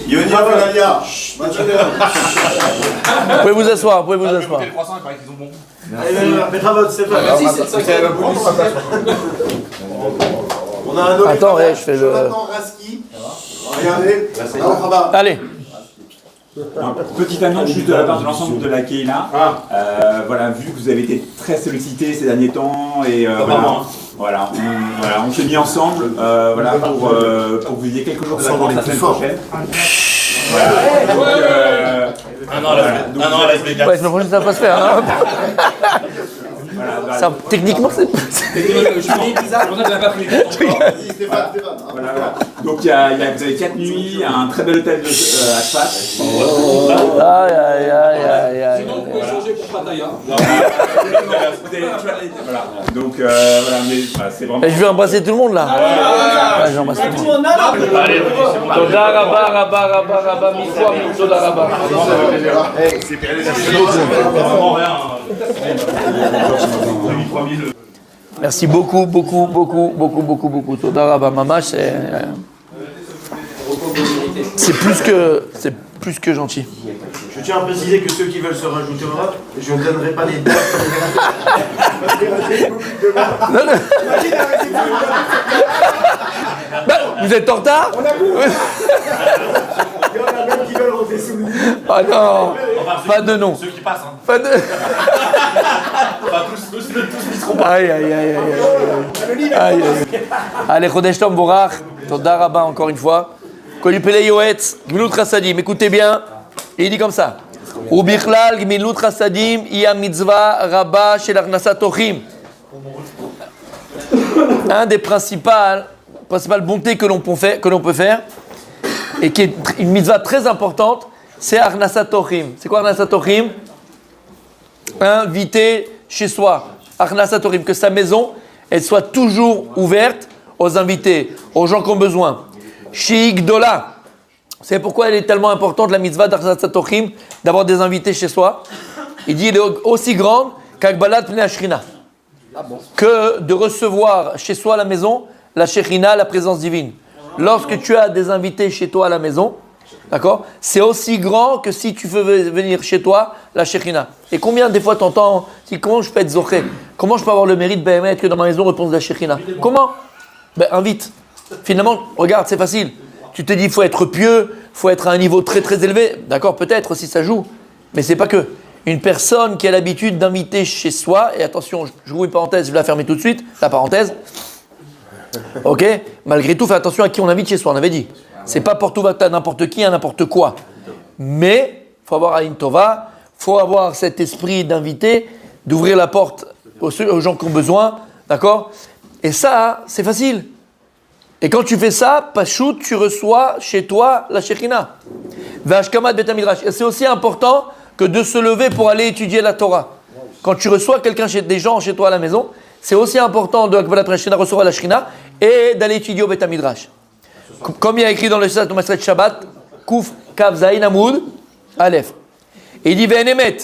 Yoni Avalalia. Vous pouvez vous asseoir, vous pouvez vous asseoir. Les croissants, il paraît qu'ils ont bon. Allez, Betravot, c'est pas. On a un autre. Attends, ouais, je fais le. Jonathan Raski. Regardez. Allez. Petite annonce juste de la part de l'ensemble de la Keila. Voilà, vu que vous avez été très sollicités ces derniers temps et voilà, on s'est mis ensemble voilà, pour que vous ayez quelques jours de vacances la semaine prochaine. Voilà. Un an à Las Vegas. Ouais, semaine prochaine, ça va pas se faire. Hein. Ça, techniquement, c'est. Voilà. Donc vous avez 4 nuits à un très bel hôtel de Aspat. Aïe. Sinon, vous pouvez changer pour Pattaya. Voilà. Donc voilà, mais c'est vraiment. Et je vais embrasser tout le monde là. Ouais, j'embrasse tout le monde. Allez, c'est bon. Toda Rabba, mille fois, Toda Rabba. Merci beaucoup. Toda Rabba Mama, c'est plus que gentil. Je tiens à préciser que ceux qui veulent se rajouter au rap, je ne donnerai pas les dates. Bah, vous êtes en retard? Il y en a même qui veulent rentrer sous le lit. Ah non, pas de nom. Ceux qui passent, hein. Pas de. Pas tous n'y seront pas. Aïe. Allez, Chodesh Tov Borach, Toda Rabba encore une fois. Kolipele Yoetz, Gmilut Chassadim, écoutez bien, il dit comme ça. Ubichlal Gmilut Chassadim, Iya Mitzvah Rabba Shel Achnasat Tochim. Un des principales bontés que l'on peut faire, et qui est une mitzvah très importante, c'est Achnasat Tochim. C'est quoi Achnasat Tochim? Inviter chez soi. Achnasat Tochim, que sa maison, elle soit toujours ouverte aux invités, aux gens qui ont besoin. Shigdola. C'est pourquoi elle est tellement importante, la mitzvah d'Achnasat Tochim, d'avoir des invités chez soi. Il dit elle est aussi grande qu'Agbalat Pnei Ashrina. Que de recevoir chez soi à la maison la Shekhinah, la présence divine. Lorsque tu as des invités chez toi à la maison, d'accord, c'est aussi grand que si tu veux venir chez toi la Shekhinah. Et combien des fois t'entends, comment je peux être zoché? Comment je peux avoir le mérite Béhémet que dans ma maison réponse de la Shekhinah? Comment? Ben invite. Finalement, regarde, c'est facile. Tu te dis, il faut être pieux, il faut être à un niveau très très élevé. D'accord, peut-être si ça joue, mais c'est pas que. Une personne qui a l'habitude d'inviter chez soi, et attention, je rouvre une parenthèse, je vais la fermer tout de suite, la parenthèse. Ok, malgré tout, fais attention à qui on invite chez soi, on avait dit. C'est pas pour tout n'importe qui, à n'importe quoi. Mais, il faut avoir Aïn Tova, il faut avoir cet esprit d'inviter, d'ouvrir la porte aux gens qui ont besoin, d'accord? Et ça, c'est facile. Et quand tu fais ça, Pachout, tu reçois chez toi la Shekhinah. Vashkamat Bet Midrash. Et c'est aussi important que de se lever pour aller étudier la Torah. Quand tu reçois des gens chez toi à la maison, c'est aussi important de recevoir la Shekhinah et d'aller étudier au Bet Midrash. Comme il y a écrit dans le Maseret Shabbat, Kouf Kav Zayin Amoud Aleph. Et il dit Ve'enemet,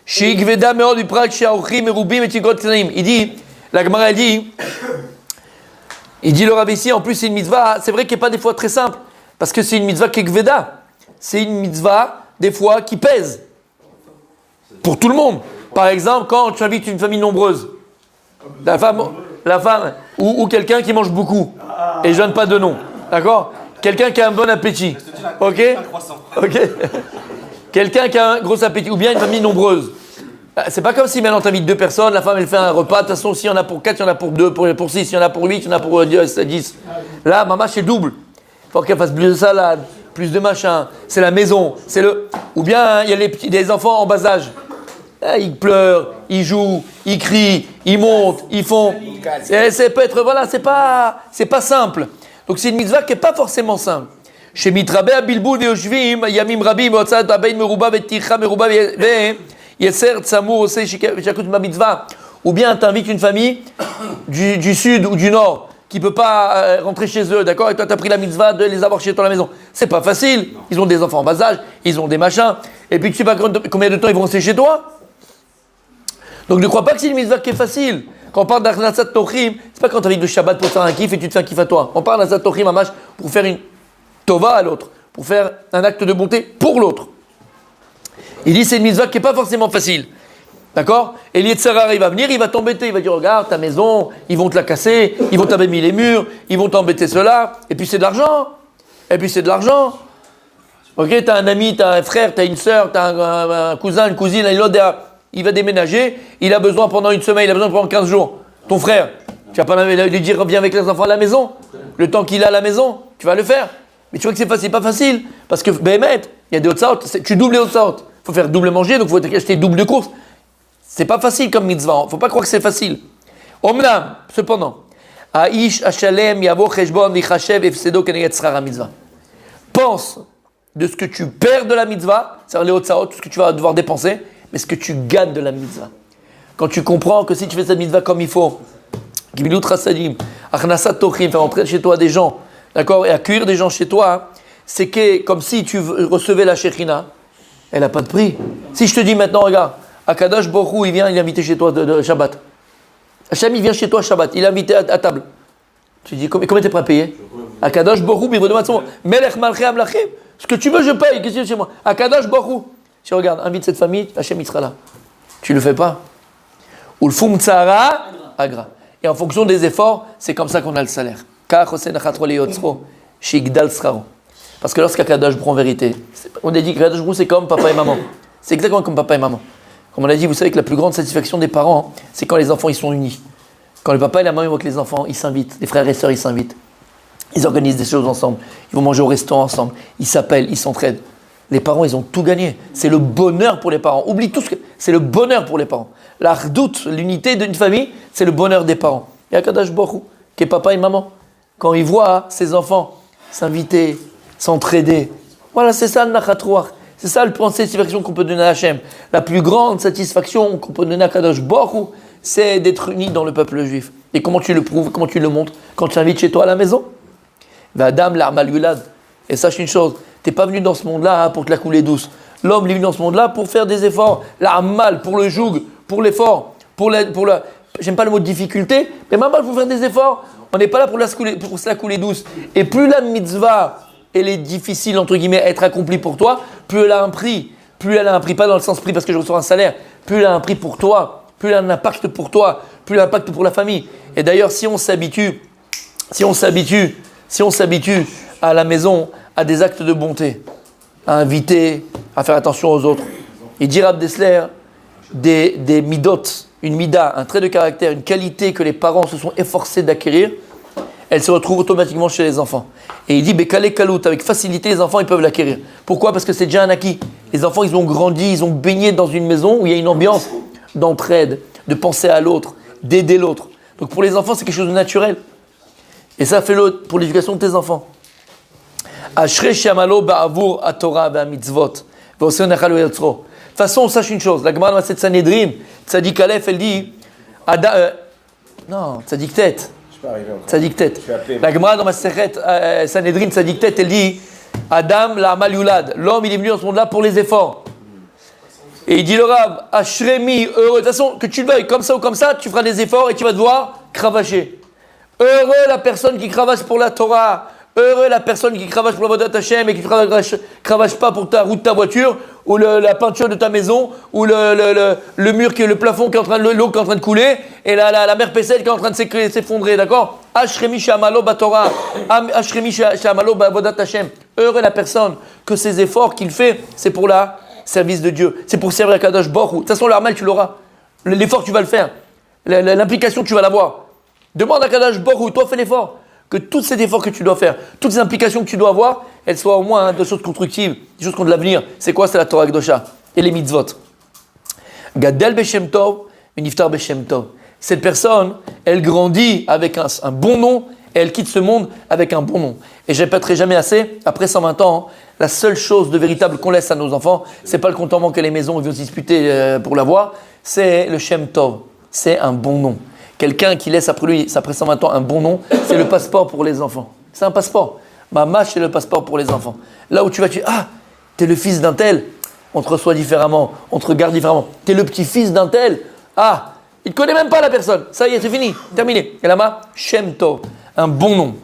Sheikveda Meod Uprak She'aochim Merubim et Tigot Tzanim. Il dit, la Gemara dit le Rabbi ici, en plus c'est une mitzvah, c'est vrai qu'elle n'est pas des fois très simple, parce que c'est une mitzvah qui est Gveda. C'est une mitzvah, des fois, qui pèse. Pour tout le monde. Par exemple, quand tu invites une famille nombreuse, la femme ou quelqu'un qui mange beaucoup, et je donne pas de nom, d'accord? Quelqu'un qui a un bon appétit, ok? Quelqu'un qui a un gros appétit, ou bien une famille nombreuse. C'est pas comme si maintenant tu invites 2 personnes, la femme elle fait un repas, de toute façon s'il y en a pour 4, il y en a pour 2, pour 6, il y en a pour 8, il y en a pour 10. Là, maman c'est double. Il faut qu'elle fasse plus de salade, plus de machin, c'est la maison, c'est le... Ou bien il y a des enfants en bas âge. Ils pleurent, ils jouent, ils crient, ils montent, ils font... Ça peut être... Voilà, c'est pas simple. Donc c'est une mitzvah qui n'est pas forcément simple. Chez Mitrabe Abilboul Veoshvim, Yamim Rabim, Otsad Abein Meruba Veticha Meruba Yeser Tsamour Osei Shakut Ma Mitzvah. Ou bien tu invites une famille du sud ou du nord qui ne peut pas rentrer chez eux, d'accord? Et toi tu as pris la mitzvah de les avoir chez toi à la maison. C'est pas facile. Ils ont des enfants en bas âge, ils ont des machins. Et puis tu sais pas combien de temps ils vont rester chez toi? Donc ne crois pas que c'est une mitzvah qui est facile. Quand on parle d'Achnasat Tochim, c'est pas quand tu invites le Shabbat pour faire un kiff et tu te fais un kiff à toi. On parle d'Achnasat Tochim, Amash, pour faire une tova à l'autre, pour faire un acte de bonté pour l'autre. Il dit c'est une mitzvah qui n'est pas forcément facile. D'accord? Et l'Yetzirah, il va venir, il va t'embêter, il va dire regarde ta maison, ils vont te la casser, ils vont t'abîmer les murs, ils vont t'embêter cela, et puis c'est de l'argent. Ok, t'as un ami, t'as un frère, t'as une soeur, t'as un cousin, une cousine, il va déménager, il a besoin pendant une semaine, il a besoin pendant 15 jours. Ton frère, tu vas pas lui dire viens avec les enfants à la maison, le temps qu'il a à la maison, tu vas le faire. Mais tu vois que c'est facile, pas facile, parce que Béhémet, il y a des hotzaot, tu doubles les hotzaot. Il faut faire double manger, donc il faut acheter double de course. C'est pas facile comme mitzvah, il ne faut pas croire que c'est facile. Omnam, cependant, Aish Hashalem Yavo Cheshbon Lichashev Efsedo Keneget Tzara mitzvah. Pense de ce que tu perds de la mitzvah, c'est-à-dire les hotzaot, tout ce que tu vas devoir dépenser, mais ce que tu gagnes de la mitzvah. Quand tu comprends que si tu fais cette mitzvah comme il faut, Gimilut Rasadim, Achnasat Tochim, faire entrer chez toi des gens, d'accord, et accueillir des gens chez toi, c'est que, comme si tu recevais la Shekhinah, elle n'a pas de prix. Si je te dis maintenant, regarde, Akadosh Baruch Hu, il est invité chez toi de Shabbat. Hachem, il vient chez toi Shabbat, il est invité à table. Tu dis, combien t'es prêt à payer? Akadosh Baruch Hu, Melech Malchei Amlachim. Ce que tu veux, je paye. Qu'est-ce que tu veux chez moi? Akadosh Baruch Hu. Si regarde, invite cette famille, Hachem, il sera là. Tu le fais pas. Ulfum Tzara, Agra. Et en fonction des efforts, c'est comme ça qu'on a le salaire. Parce que lorsqu'Akadosh prend vérité, on a dit qu'Akadosh Baruch Hu, c'est comme papa et maman. C'est exactement comme papa et maman. Comme on a dit, vous savez que la plus grande satisfaction des parents, c'est quand les enfants ils sont unis. Quand le papa et la maman voient que les enfants ils s'invitent, les frères et sœurs ils s'invitent, ils organisent des choses ensemble, ils vont manger au restaurant ensemble, ils s'appellent, ils s'entraident. Les parents ils ont tout gagné. C'est le bonheur pour les parents. Oublie tout ce que c'est le bonheur pour les parents. La redoute, l'unité d'une famille, c'est le bonheur des parents. Et Akadosh Baruch Hu, qui est papa et maman, quand ils voient ses enfants s'inviter, s'entraider, voilà, c'est ça le Nachat Ruach. C'est ça la plus grande satisfaction qu'on peut donner à Hachem. La plus grande satisfaction qu'on peut donner à Kadosh Baruch Hu, c'est d'être uni dans le peuple juif. Et comment tu le prouves, comment tu le montres? Quand tu invites chez toi à la maison. Vadam l'armal yulad. Et sache une chose, tu n'es pas venu dans ce monde-là pour te la couler douce. L'homme est venu dans ce monde-là pour faire des efforts. L'armal, pour le joug, pour l'effort, j'aime pas le mot difficulté, mais mal pour faire des efforts. On n'est pas là pour se la couler douce. Et plus la mitzvah, elle est difficile, entre guillemets, à être accomplie pour toi, plus elle a un prix. Plus elle a un prix, pas dans le sens prix parce que je reçois un salaire, plus elle a un prix pour toi, plus elle a un impact pour toi, plus elle a un impact pour la famille. Et d'ailleurs, si on s'habitue à la maison à des actes de bonté, à inviter, à faire attention aux autres, il dit Rav Dessler, des midot, une mida, un trait de caractère, une qualité que les parents se sont efforcés d'acquérir, elle se retrouve automatiquement chez les enfants. Et il dit, Bekale Kalout, avec facilité, les enfants ils peuvent l'acquérir. Pourquoi? Parce que c'est déjà un acquis. Les enfants, ils ont grandi, ils ont baigné dans une maison où il y a une ambiance d'entraide, de penser à l'autre, d'aider l'autre. Donc pour les enfants, c'est quelque chose de naturel. Et ça fait l'autre pour l'éducation de tes enfants. Ashrei Shamalo Ba'avur Atorah Ba'mitzvot. De toute façon, sache une chose. La Gemara dans cette Sanhedrin, Tzadik Aleph, elle dit, Tzadik Tet. Tzadik Tet. La Gemara dans ma Sechet Sanhedrin, Tzadik Tet, elle dit Adam la'amal yulad. L'homme, il est venu dans ce monde-là pour les efforts. Et il dit le Rav, Ashremi, heureux. De toute façon, que tu le veuilles comme ça ou comme ça, tu feras des efforts et tu vas devoir cravacher. Heureux la personne qui cravache pour la Torah. Heureux la personne qui cravache pour la Vodat Hashem et qui ne cravache pas pour ta roue de ta voiture, ou la peinture de ta maison, ou le mur, le plafond qui est en train de l'eau qui est en train de couler, et la mer Pessel qui est en train de s'effondrer, d'accord? Ashremi Shamalo Batorah, Ashremi Shamalo Vodat Hashem. Heureux la personne que ces efforts qu'il fait, c'est pour le service de Dieu, c'est pour servir à Kadosh Baruch Hu. De toute façon, l'armal, tu l'auras. L'effort, tu vas le faire. L'implication, tu vas l'avoir. Demande à Kadosh Baruch Hu, toi, fais l'effort. Que tous ces efforts que tu dois faire, toutes ces implications que tu dois avoir, elles soient au moins des choses constructives, des choses qui ont de l'avenir. C'est quoi? C'est la Torah Kedosha et les mitzvot. Gadel Beshem Tov, Uniftar Beshem Tov. Cette personne, elle grandit avec un bon nom et elle quitte ce monde avec un bon nom. Et je ne répéterai jamais assez, après 120 ans, la seule chose de véritable qu'on laisse à nos enfants, c'est pas le compte en banque et les maisons, ils vont se disputer pour l'avoir, c'est le Shem Tov, c'est un bon nom. Quelqu'un qui laisse après lui, après 120 ans, un bon nom, c'est le passeport pour les enfants. C'est un passeport. Mamash, c'est le passeport pour les enfants. Là où tu vas, t'es le fils d'un tel, on te reçoit différemment, on te regarde différemment. T'es le petit-fils d'un tel, il ne connaît même pas la personne. Ça y est, c'est fini, terminé. Et là-bas, Shem Tov, un bon nom.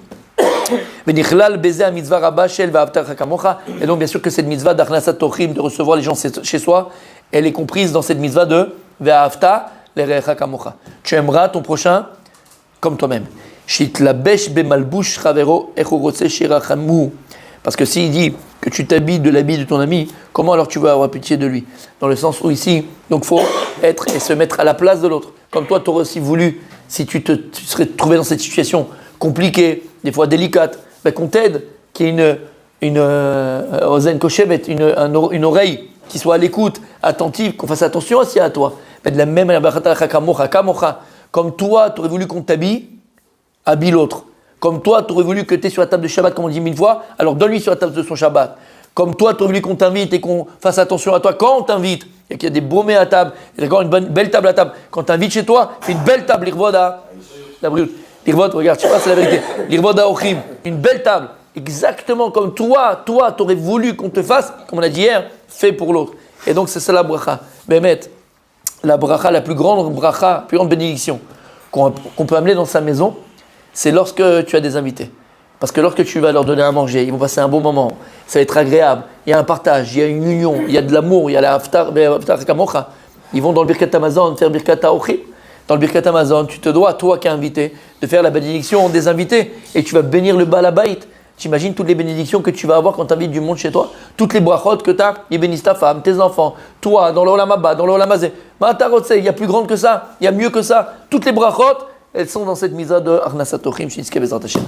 Venichlal beze a mitzvah rabba shel ve'avta l'recha kamocha. Et donc, bien sûr que cette mitzvah d'Achnasat Tochim, de recevoir les gens chez soi, elle est comprise dans cette mitzvah de ve'avta l'recha kamocha. Tu aimeras ton prochain comme toi-même. Shitlabesh bemalbush chavero echorotse shirachamu. Parce que s'il dit que tu t'habilles de l'habit de ton ami, comment alors tu vas avoir pitié de lui? Dans le sens où ici, donc faut être et se mettre à la place de l'autre. Comme toi, tu aurais aussi voulu, si tu serais trouvé dans cette situation compliquée, des fois délicate, ben qu'on t'aide, qu'il y ait une oreille qui soit à l'écoute, attentive, qu'on fasse attention aussi à toi. Ben de la même manière, comme toi, tu aurais voulu qu'on t'habille, habille l'autre. Comme toi, tu aurais voulu que tu es sur la table de Shabbat, comme on dit 1000 fois, alors donne-lui sur la table de son Shabbat. Comme toi, tu aurais voulu qu'on t'invite et qu'on fasse attention à toi quand on t'invite, et qu'il y a des bromés à table, et encore une belle table à table. Quand tu invites chez toi, fais une belle table, l'irvoda, la brute. L'irvod, regarde, je sais pas, c'est la vérité. L'irvoda ochim, une belle table. Exactement comme toi, tu aurais voulu qu'on te fasse, comme on a dit hier, fait pour l'autre. Et donc, c'est ça la bracha. Bémet, la bracha, la plus grande bracha, la plus grande bénédiction qu'on peut amener dans sa maison, c'est lorsque tu as des invités. Parce que lorsque tu vas leur donner à manger, ils vont passer un bon moment, ça va être agréable, il y a un partage, il y a une union, il y a de l'amour, il y a la haftar kamocha. Ils vont dans le Birkat Amazon faire Birkat Aochim. Dans le Birkat Amazon, tu te dois, toi qui es invité, de faire la bénédiction des invités. Et tu vas bénir le Baal Habayit. Tu imagines toutes les bénédictions que tu vas avoir quand tu invites du monde chez toi. Toutes les brachot que tu as, ils bénissent ta femme, tes enfants, toi, dans le Olam Haba, dans le Olam Hazé. Il y a plus grande que ça, il y a mieux que ça. Toutes les brachot, elles sont dans cette misa de Achnasat Tochim, Shinske Bezrat Hashem.